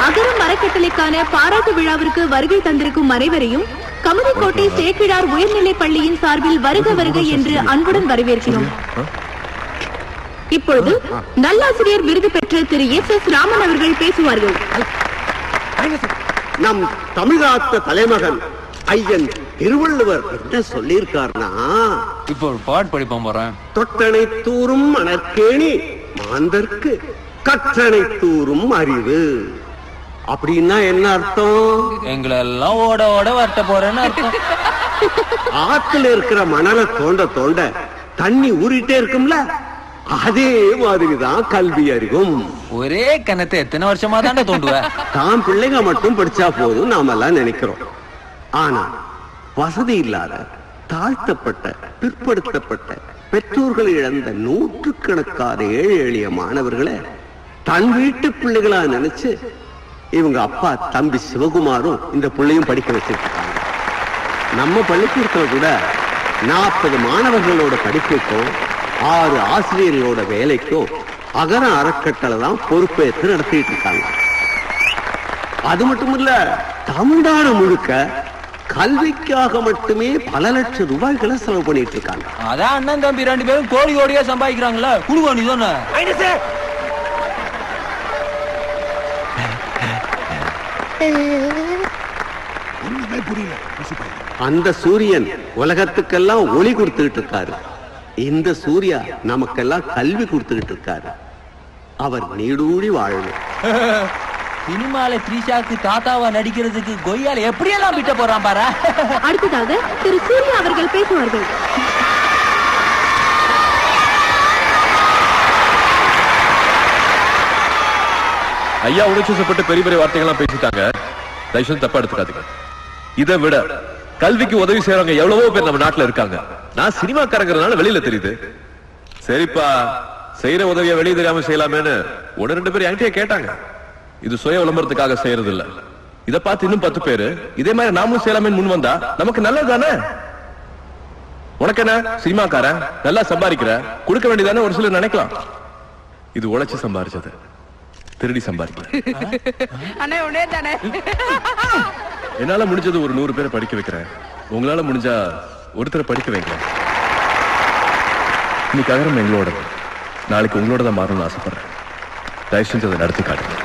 அகரம் அறக்கட்டளைக்கான பாராட்டு விழாவிற்கு வருகை தந்திருக்கும் அனைவரையும் கமுதிக்கோட்டை சேக்கிழார் உயர்நிலைப் பள்ளியின் சார்பில் வருக வருக என்று அன்புடன் வரவேற்கிறோம். இப்பொழுது நல்லாசிரியர் விருது பெற்ற திரு எஸ் ராமன் அவர்கள் பேசுவார்கள். நம் தமிழ்நாட்டு தலைமகன் ஐயன் திருவள்ளுவர் என்ன சொல்லியிருக்கார்னா, இப்போ ஒரு பாட்டு படிப்போம் போறேன். தொட்டனை தூரும் மணற்கேணி மாந்தர்க்கு கற்றனை தூரும் அறிவு. அப்படின்னா என்ன அர்த்தம்? எங்களை எல்லாம் ஓட ஓட வரட்ட போறேன்னு அர்த்தம். ஆத்துல இருக்கிற மணலை தோண்ட தோண்ட தண்ணி ஊறிட்டே இருக்கும்ல, அதே மாதிரிதான் கல்வி அறிவும். ஒரே கணத்தை எத்தனை வருஷமா தானே தோண்டுவ? தான் பிள்ளைங்க மட்டும் படிச்சா போதும் நாம எல்லாம் நினைக்கிறோம். ஆனா வசதி இல்லாத, தாழ்த்தப்பட்ட, பிற்படுத்தப்பட்ட, பெற்றோர்கள் இழந்த நூற்றுக்கணக்கான ஏழை எளிய மாணவர்களை தன் வீட்டு பிள்ளைகளா நினைச்சு இவங்க அப்பா தம்பி சிவகுமாரும் இந்த பிள்ளையும் படிக்க வச்சிருக்காங்க. நம்ம பள்ளிக்கூடத்துல கூட 40 மாணவர்களோட படிப்புக்கும் 6 ஆசிரியர்களோட வேலைக்கும் அகரம் அறக்கட்டளை தான் பொறுப்பேற்று நடத்திட்டு இருக்காங்க. அது மட்டும் இல்ல, தமிழ்நாடு முழுக்க கல்விக்காக மட்டுமே பல லட்சம் ரூபாய்களை செலவு பண்ணிட்டு இருக்காங்க. அதான் அண்ணன் தம்பி 2 பேரும் கோடி கோடியா சம்பாதிக்கிறாங்களா? குடுவாணி தானே. அந்த சூரியன் உலகத்துக்கெல்லாம் ஒளி கொடுத்துக்கிட்டு இருக்காரு. இந்த சூர்யா நமக்கெல்லாம் கல்வி கொடுத்துக்கிட்டு இருக்காரு. அவர் நீடூழி வாழணும். சினிமால த்ரிஷாக்கு தாத்தாவா நடிக்கிறதுக்கு கொய்யால எப்படியெல்லாம் விட்ட போறான் பாரு. அடுத்ததாக திரு சூர்யா அவர்கள் பேசுவார்கள். ஐயா உணர்ச்சிப்பட்டு பெரிய பெரிய வார்த்தைகள்லாம் பேசிட்டாங்க. தயவுசெய்து தப்பா எடுத்துக்காதீங்க. இதை விட கல்விக்கு உதவி செய்யறவங்க எவ்வளவோ பேர் நம்ம நாட்டுல இருக்காங்க. நான் சினிமாக்காரங்கிறதுனால வெளியில தெரியுது. சரிப்பா, செய்யற உதவியை வெளியே தெரியாம செய்யலாமேன்னு 1-2 பேர் என்கிட்டயே கேட்டாங்க. இது சுய விளம்பரத்துக்காக செய்யறது இல்ல. இதை பார்த்து இன்னும் 10 பேரு இதே மாதிரி நாமும் செய்யலாமேன்னு முன் வந்தா நமக்கு நல்லது தானே. உனக்கு என்ன, சினிமாக்காரன் நல்லா சம்பாதிக்கிற, கொடுக்க வேண்டியதானே ஒரு சிலர் நினைக்கலாம். இது உழைச்சு சம்பாதிச்சது, திருடி சம்பாதிக்கல. என்னால முடிஞ்சது ஒரு 100 பேரை படிக்க வைக்கிறேன். உங்களால முடிஞ்சா ஒருத்தரை படிக்க வைக்கிறேன். இன்னைக்கு அகரம் எங்களோட, நாளைக்கு உங்களோட தான் மாறணும்னு ஆசைப்படுறேன். தயவு செஞ்சு அதை நடத்தி காட்டுங்க.